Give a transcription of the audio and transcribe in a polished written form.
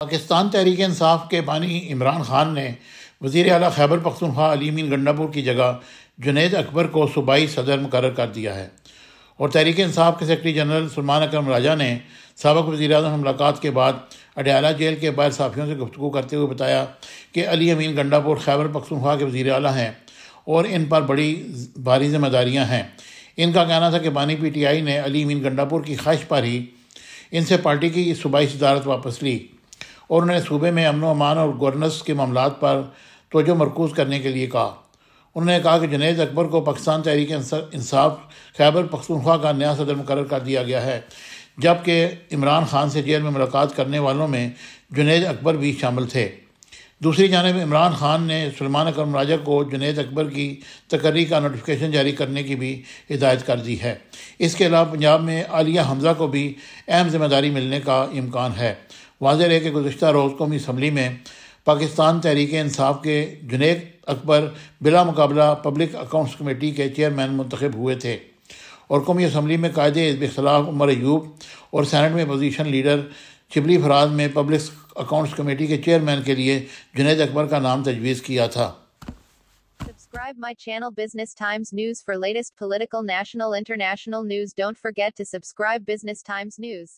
پاکستان تحریک انصاف کے بانی عمران خان نے وزیر اعلیٰ خیبر پختونخوا علی امین گنڈاپور کی جگہ جنید اکبر کو صوبائی صدر مقرر کر دیا ہے، اور تحریک انصاف کے سیکرٹری جنرل سلمان اکرم راجہ نے سابق وزیر اعظم سے ملاقات کے بعد اڈیالہ جیل کے باہر صحافیوں سے گفتگو کرتے ہوئے بتایا کہ علی امین گنڈاپور خیبر پختونخوا کے وزیر اعلیٰ ہیں اور ان پر بڑی بھاری ذمہ داریاں ہیں۔ ان کا کہنا تھا کہ بانی پی ٹی آئی نے علی امین گنڈاپور کی خواہش پر ہی ان سے پارٹی کی صوبائی صدارت واپس لی، اور انہوں نے صوبے میں امن و امان اور گورننس کے معاملات پر توجہ مرکوز کرنے کے لیے کہا۔ انہوں نے کہا کہ جنید اکبر کو پاکستان تحریک انصاف خیبر پختونخوا کا نیا صدر مقرر کر دیا گیا ہے، جبکہ عمران خان سے جیل میں ملاقات کرنے والوں میں جنید اکبر بھی شامل تھے۔ دوسری جانب عمران خان نے سلمان اکرم راجہ کو جنید اکبر کی تقرری کا نوٹیفیکیشن جاری کرنے کی بھی ہدایت کر دی ہے۔ اس کے علاوہ پنجاب میں عالیہ حمزہ کو بھی اہم ذمہ داری ملنے کا امکان ہے۔ واضح ہے کہ گزشتہ روز قومی اسمبلی میں پاکستان تحریک انصاف کے جنید اکبر بلا مقابلہ پبلک اکاؤنٹس کمیٹی کے چیئرمین منتخب ہوئے تھے، اور قومی اسمبلی میں قائد حزب اختلاف عمر ایوب اور سینٹ میں اپوزیشن لیڈر شبلی فراز میں پبلک اکاؤنٹس کمیٹی کے چیئرمین کے لیے جنید اکبر کا نام تجویز کیا تھا۔ Subscribe my channel Business Times News for latest political, national, international news. Don't forget to subscribe Business Times News.